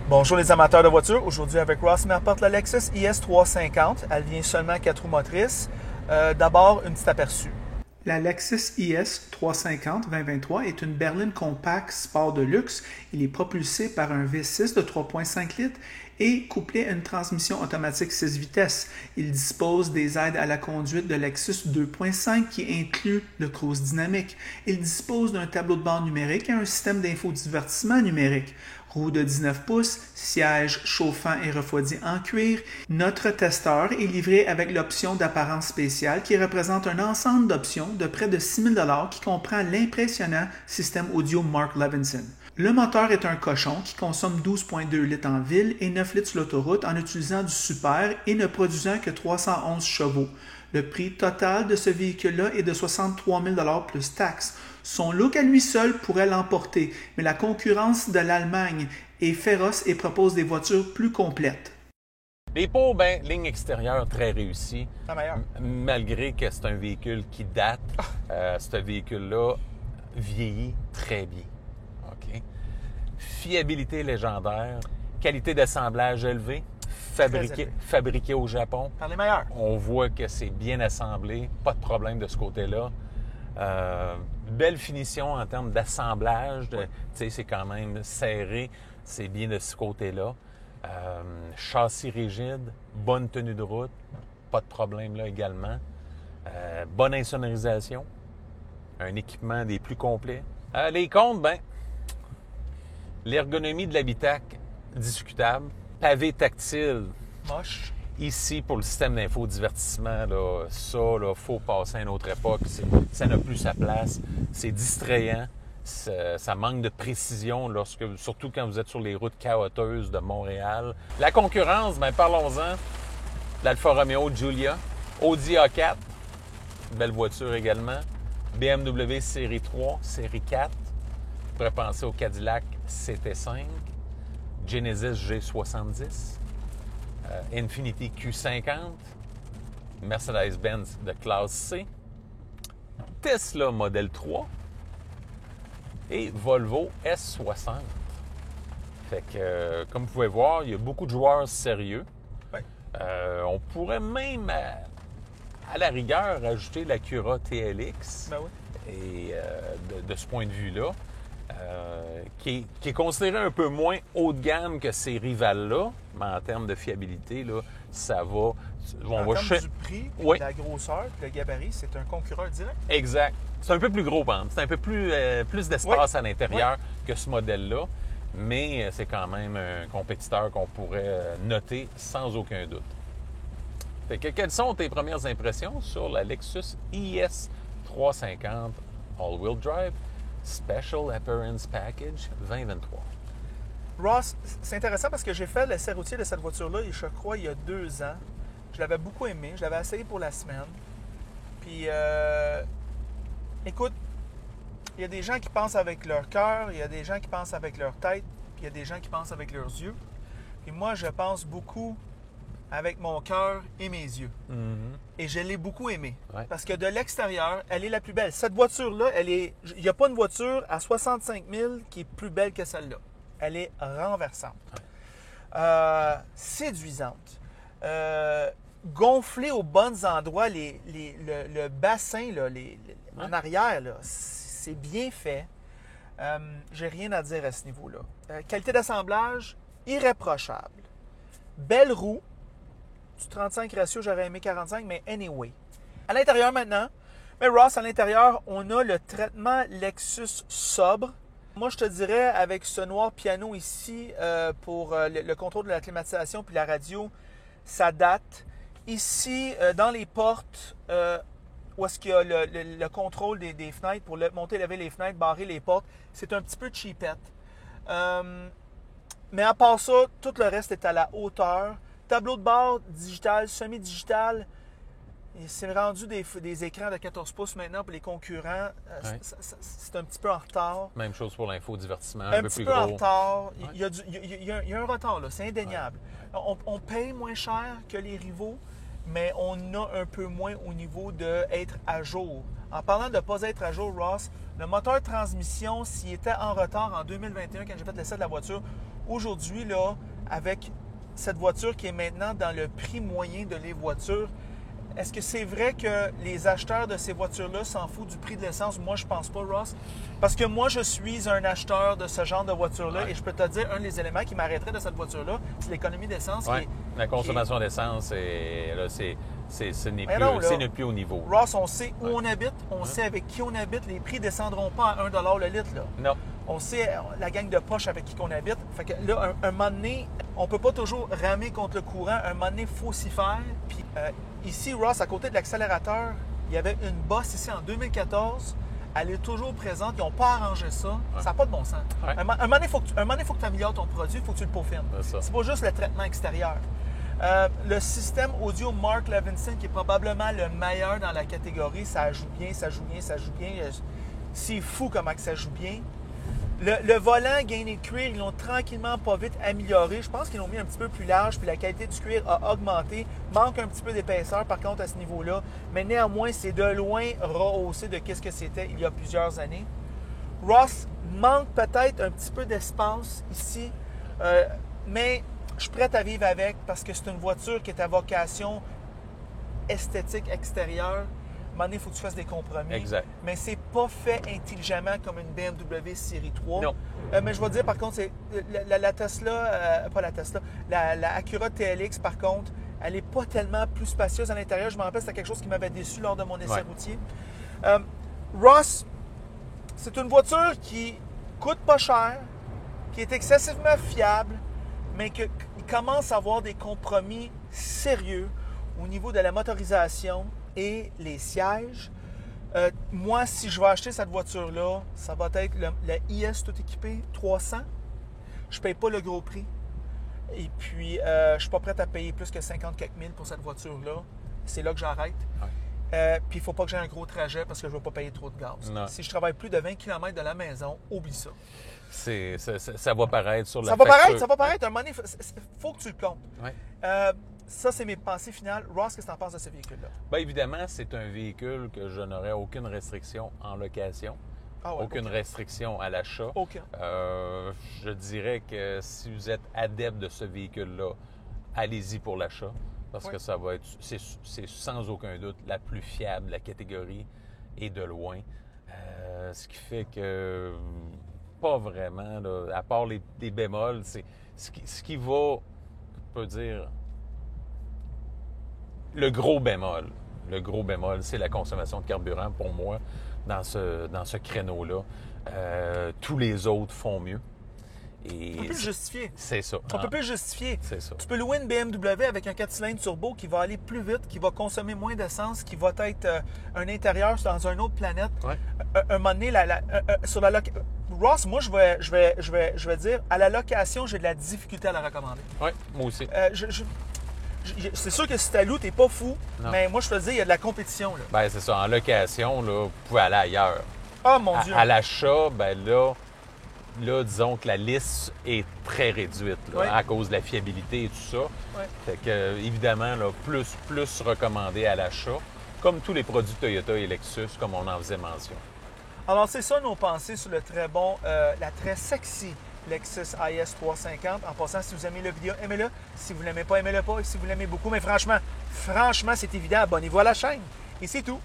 Bonjour les amateurs de voitures. Aujourd'hui avec Ross, il m'apporte la Lexus IS 350. Elle vient seulement à 4 roues motrices. D'abord, un petit aperçu. La Lexus IS 350 2023 est une berline compacte sport de luxe. Il est propulsé par un V6 de 3,5 litres et couplé à une transmission automatique 6 vitesses. Il dispose des aides à la conduite de Lexus 2.5 qui inclut le cruise dynamique. Il dispose d'un tableau de bord numérique et un système d'infodivertissement numérique. Roue de 19 pouces, siège chauffant et refroidi en cuir. Notre testeur est livré avec l'option d'apparence spéciale qui représente un ensemble d'options de près de 6 000 $ qui comprend l'impressionnant système audio Mark Levinson. Le moteur est un cochon qui consomme 12,2 litres en ville et 9 litres sur l'autoroute en utilisant du super et ne produisant que 311 chevaux. Le prix total de ce véhicule-là est de 63 000 $ plus taxes. Son look à lui seul pourrait l'emporter, mais la concurrence de l'Allemagne est féroce et propose des voitures plus complètes. Les pots, ligne extérieure très réussie. Malgré que c'est un véhicule qui date, ce véhicule-là vieillit très bien. Okay. Fiabilité légendaire, qualité d'assemblage élevée, fabriqué au Japon. Par les meilleurs. On voit que c'est bien assemblé, pas de problème de ce côté-là. Belle finition en termes d'assemblage, c'est quand même serré, c'est bien de ce côté-là. Châssis rigide, bonne tenue de route, pas de problème là également. Bonne insonorisation, un équipement des plus complets. Les comptes, l'ergonomie de l'habitacle, discutable. Pavé tactile. Moche. Ici, pour le système d'infodivertissement, il faut passer à une autre époque. Ça n'a plus sa place. C'est distrayant. Ça manque de précision, surtout quand vous êtes sur les routes chaotiques de Montréal. La concurrence, parlons-en. L'Alfa Romeo Giulia, Audi A4, belle voiture également. BMW Série 3, Série 4. On pourrait penser au Cadillac CT5, Genesis G70. Infiniti Q50, Mercedes-Benz de classe C, Tesla Model 3 et Volvo S60. Fait que, comme vous pouvez voir, il y a beaucoup de joueurs sérieux. Oui. On pourrait même, à la rigueur, ajouter l'Acura TLX. Oui. Et de ce point de vue-là, qui est considéré un peu moins haut de gamme que ces rivales-là, mais en termes de fiabilité, là, ça va. En termes du prix, de la grosseur, le gabarit, c'est un concurrent direct. Exact. C'est un peu plus gros, par exemple. C'est un peu plus d'espace à l'intérieur que ce modèle-là, mais c'est quand même un compétiteur qu'on pourrait noter sans aucun doute. Fait que, quelles sont tes premières impressions sur la Lexus IS 350 All-Wheel Drive Special Appearance Package 2023? Ross, c'est intéressant parce que j'ai fait l'essai routier de cette voiture-là, je crois, il y a 2 ans. Je l'avais beaucoup aimé. Je l'avais essayé pour la semaine. Puis, écoute, il y a des gens qui pensent avec leur cœur, il y a des gens qui pensent avec leur tête, puis il y a des gens qui pensent avec leurs yeux. Puis moi, je pense beaucoup avec mon cœur et mes yeux. Mm-hmm. Et je l'ai beaucoup aimée. Ouais. Parce que de l'extérieur, elle est la plus belle. Cette voiture-là, il n'y a pas une voiture à 65 000 qui est plus belle que celle-là. Elle est renversante. Ouais. Séduisante. Gonflée aux bons endroits. Le bassin, là, en arrière, là, c'est bien fait. J'ai rien à dire à ce niveau-là. Qualité d'assemblage, irréprochable. Belle roue. Du 35 ratio, j'aurais aimé 45, mais anyway. À l'intérieur maintenant, mais Ross, à l'intérieur, on a le traitement Lexus sobre. Moi, je te dirais, avec ce noir piano ici, pour le contrôle de la climatisation puis la radio, ça date. Ici, dans les portes, où est-ce qu'il y a le contrôle des fenêtres pour monter, lever les fenêtres, barrer les portes, c'est un petit peu cheapette. Mais à part ça, tout le reste est à la hauteur. Tableau de bord digital, semi-digital. C'est rendu des écrans de 14 pouces maintenant pour les concurrents. Ouais. C'est un petit peu en retard. Même chose pour l'infodivertissement, un peu petit plus peu gros. en retard. Ouais. Il y a un retard, là, c'est indéniable. Ouais. On paye moins cher que les rivaux, mais on a un peu moins au niveau d'être à jour. En parlant de ne pas être à jour, Ross, le moteur de transmission, s'il était en retard en 2021, quand j'ai fait l'essai de la voiture, aujourd'hui, là, avec cette voiture qui est maintenant dans le prix moyen de les voitures, est-ce que c'est vrai que les acheteurs de ces voitures-là s'en foutent du prix de l'essence? Moi, je pense pas, Ross. Parce que moi, je suis un acheteur de ce genre de voiture-là et je peux te dire, un des éléments qui m'arrêterait de cette voiture-là, c'est l'économie d'essence. La consommation d'essence, ce n'est plus au niveau. Ross, on sait où on habite, on sait avec qui on habite. Les prix ne descendront pas à 1 $ le litre. Là. Non. On sait la gang de poche avec qui on habite. Fait que là, un moment donné, on ne peut pas toujours ramer contre le courant. Un moment donné, il faut s'y faire. Puis ici, Ross, à côté de l'accélérateur, il y avait une bosse ici en 2014. Elle est toujours présente. Ils n'ont pas arrangé ça. Ça n'a pas de bon sens. Un moment donné, il faut que tu améliores ton produit. Il faut que tu le peaufines. C'est pas juste le traitement extérieur. Le système audio Mark Levinson, qui est probablement le meilleur dans la catégorie, ça joue bien. C'est fou comment que ça joue bien. Le volant gainé de cuir, ils l'ont tranquillement, pas vite amélioré. Je pense qu'ils l'ont mis un petit peu plus large, puis la qualité du cuir a augmenté. Manque un petit peu d'épaisseur, par contre, à ce niveau-là. Mais néanmoins, c'est de loin rehaussé de ce que c'était il y a plusieurs années. Ross manque peut-être un petit peu d'espace ici, mais je suis prêt à vivre avec parce que c'est une voiture qui est à vocation esthétique extérieure. À un moment donné, il faut que tu fasses des compromis. Exact. Mais c'est pas fait intelligemment comme une BMW Série 3. Non. Mais je vais dire, par contre, c'est la Tesla, pas la Tesla, la Acura TLX, par contre, elle n'est pas tellement plus spacieuse à l'intérieur. Je me rappelle, c'était quelque chose qui m'avait déçu lors de mon essai routier. Ross, c'est une voiture qui coûte pas cher, qui est excessivement fiable, mais qu'il commence à avoir des compromis sérieux au niveau de la motorisation et les sièges. Moi, si je vais acheter cette voiture-là, ça va être la IS tout équipé 300. Je ne paye pas le gros prix. Et puis, je ne suis pas prêt à payer plus que 50 quelques mille pour cette voiture-là. C'est là que j'arrête. Puis, il ne faut pas que j'ai un gros trajet parce que je ne vais pas payer trop de gaz. Non. Si je travaille plus de 20 km de la maison, oublie ça. Ça va paraître sur la facture. Ça va paraître. À un moment donné, il faut que tu le comptes. Ça, c'est mes pensées finales. Ross, qu'est-ce que tu en penses de ce véhicule-là? Bien, évidemment, c'est un véhicule que je n'aurais aucune restriction en location. Aucune restriction à l'achat. Je dirais que si vous êtes adepte de ce véhicule-là, allez-y pour l'achat. Parce que ça va être, c'est sans aucun doute la plus fiable de la catégorie et de loin. Ce qui fait que, pas vraiment, là, à part des bémols, c'est ce qui va, on peut dire, le gros bémol, c'est la consommation de carburant pour moi dans ce créneau-là. Tous les autres font mieux. Et on peut le justifier. C'est ça. On peut plus le justifier. C'est ça. Tu peux louer une BMW avec un 4 cylindres turbo qui va aller plus vite, qui va consommer moins d'essence, qui va être un intérieur dans une autre planète. Un moment donné, sur la location. Ross, moi, je vais dire, à la location, j'ai de la difficulté à la recommander. Oui, moi aussi. C'est sûr que si tu la loues, t'es pas fou, mais moi, je te dis, il y a de la compétition. Là. Ben, c'est ça. En location, là, vous pouvez aller ailleurs. Ah, mon Dieu! À l'achat, ben là, disons que la liste est très réduite là, à cause de la fiabilité et tout ça. Fait que, évidemment, là, plus recommandé à l'achat, comme tous les produits Toyota et Lexus, comme on en faisait mention. Alors, c'est ça nos pensées sur le très bon, la très sexy Lexus IS 350. En passant, si vous aimez la vidéo, aimez-le. Si vous ne l'aimez pas, aimez-le pas. Et si vous l'aimez beaucoup, mais franchement, c'est évident, abonnez-vous à la chaîne. Et c'est tout.